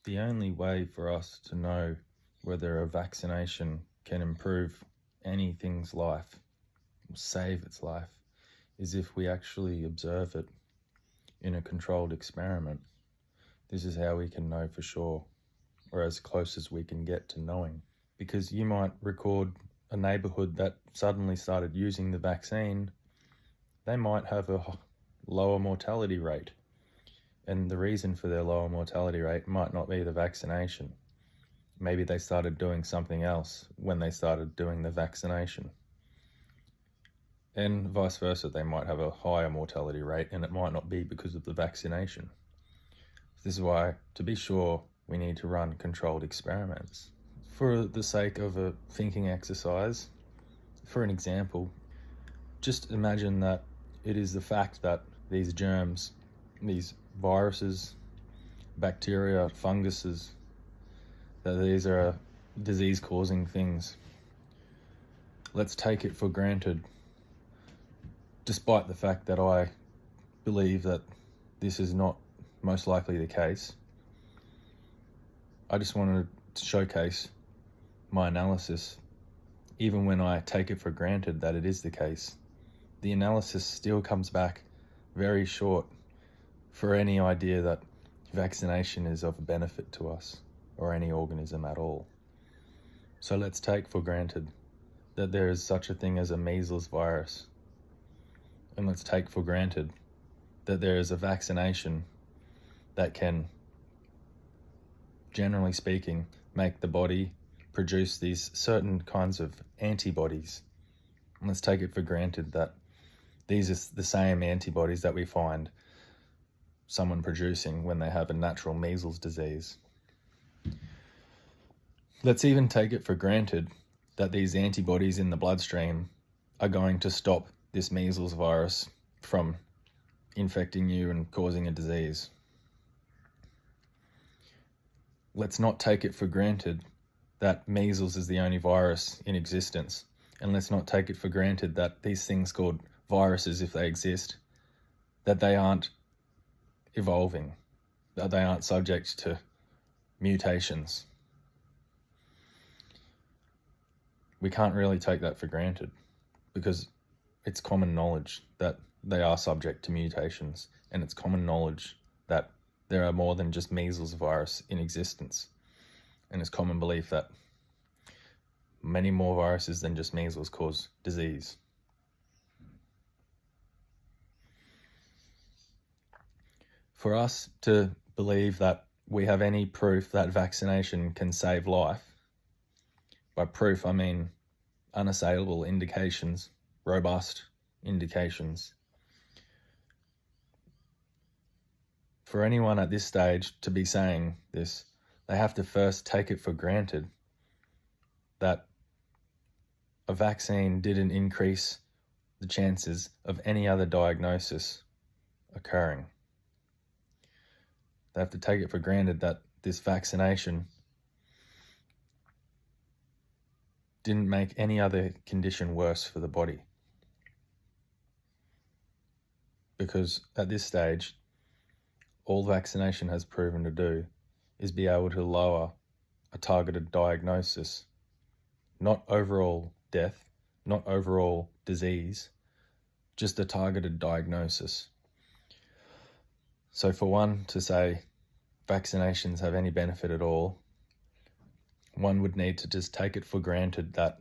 The only way for us to know whether a vaccination can improve anything's life, or save its life, is if we actually observe it in a controlled experiment. This is how we can know for sure, or as close as we can get to knowing. Because you might record a neighbourhood that suddenly started using the vaccine, they might have a lower mortality rate. And the reason for their lower mortality rate might not be the vaccination. Maybe they started doing something else when they started doing the vaccination. And vice versa, they might have a higher mortality rate and it might not be because of the vaccination. This is why, to be sure, we need to run controlled experiments. For the sake of a thinking exercise, for an example, just imagine that it is the fact that these germs, these viruses, bacteria, funguses, that these are disease-causing things. Let's take it for granted, despite the fact that I believe that this is not most likely the case. I just wanted to showcase my analysis. Even when I take it for granted that it is the case, the analysis still comes back very short for any idea that vaccination is of benefit to us or any organism at all. So let's take for granted that there is such a thing as a measles virus. And let's take for granted that there is a vaccination that can, generally speaking, make the body produce these certain kinds of antibodies. And let's take it for granted that these are the same antibodies that we find someone producing when they have a natural measles disease. Let's even take it for granted that these antibodies in the bloodstream are going to stop this measles virus from infecting you and causing a disease. Let's not take it for granted that measles is the only virus in existence. And let's not take it for granted that these things called viruses, if they exist, that they aren't evolving, that they aren't subject to mutations. We can't really take that for granted because it's common knowledge that they are subject to mutations, and it's common knowledge that there are more than just measles virus in existence. And it's common belief that many more viruses than just measles cause disease. For us to believe that we have any proof that vaccination can save life, by proof I mean unassailable indications, robust indications. For anyone at this stage to be saying this, they have to first take it for granted that a vaccine didn't increase the chances of any other diagnosis occurring. They have to take it for granted that this vaccination didn't make any other condition worse for the body. Because at this stage, all vaccination has proven to do is be able to lower a targeted diagnosis, not overall death, not overall disease, just a targeted diagnosis. So for one to say vaccinations have any benefit at all, one would need to just take it for granted that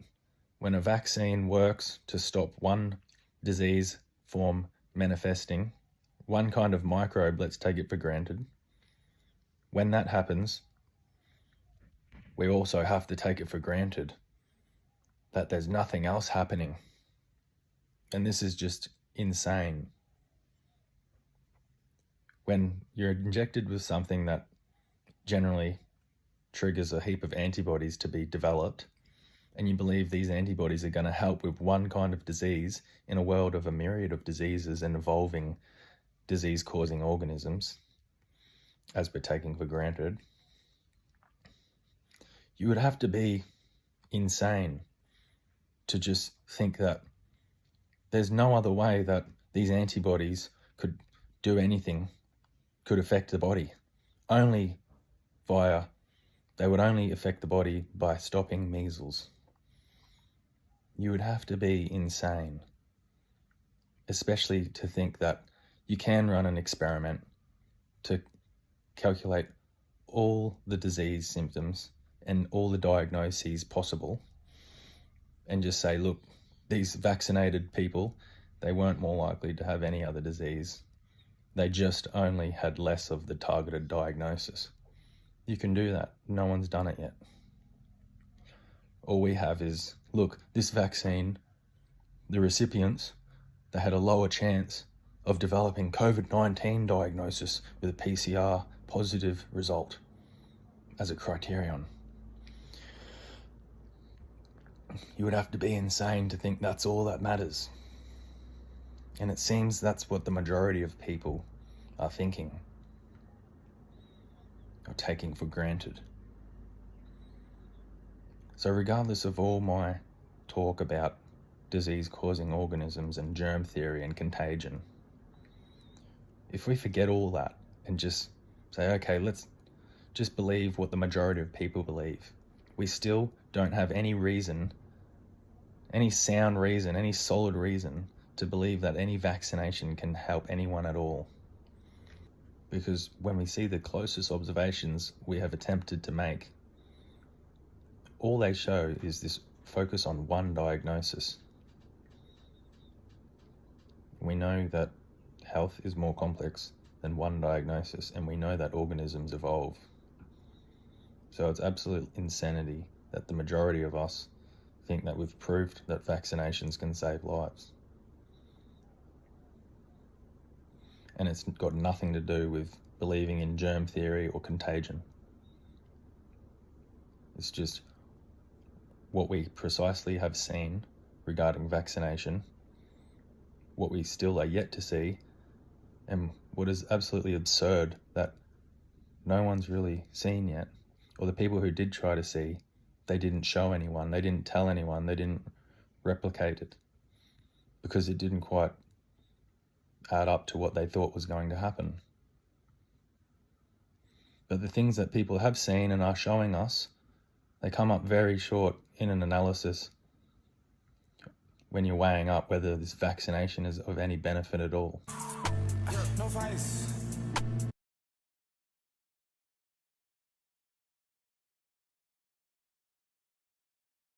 when a vaccine works to stop one disease form manifesting, one kind of microbe, let's take it for granted, when that happens, we also have to take it for granted that there's nothing else happening. And this is just insane. When you're injected with something that generally triggers a heap of antibodies to be developed, and you believe these antibodies are going to help with one kind of disease in a world of a myriad of diseases and evolving disease-causing organisms, as we're taking for granted, you would have to be insane to just think that there's no other way that these antibodies could do anything, could affect the body. Only they would only affect the body by stopping measles. You would have to be insane, especially to think that you can run an experiment to calculate all the disease symptoms and all the diagnoses possible and just say, look, these vaccinated people, they weren't more likely to have any other disease. They just only had less of the targeted diagnosis. You can do that. No one's done it yet. All we have is, look, this vaccine, the recipients, they had a lower chance of developing COVID-19 diagnosis with a PCR positive result as a criterion. You would have to be insane to think that's all that matters. And it seems that's what the majority of people are thinking or taking for granted. So regardless of all my talk about disease-causing organisms and germ theory and contagion, if we forget all that and just say, okay, let's just believe what the majority of people believe, we still don't have any reason, any sound reason, any solid reason to believe that any vaccination can help anyone at all. Because when we see the closest observations we have attempted to make, all they show is this focus on one diagnosis. We know that health is more complex than one diagnosis, and we know that organisms evolve. So it's absolute insanity that the majority of us think that we've proved that vaccinations can save lives. And it's got nothing to do with believing in germ theory or contagion. It's just what we precisely have seen regarding vaccination, what we still are yet to see, and what is absolutely absurd that no one's really seen yet, or the people who did try to see, they didn't show anyone, they didn't tell anyone, they didn't replicate it, because it didn't quite add up to what they thought was going to happen. But the things that people have seen and are showing us, they come up very short in an analysis when you're weighing up whether this vaccination is of any benefit at all. No vice.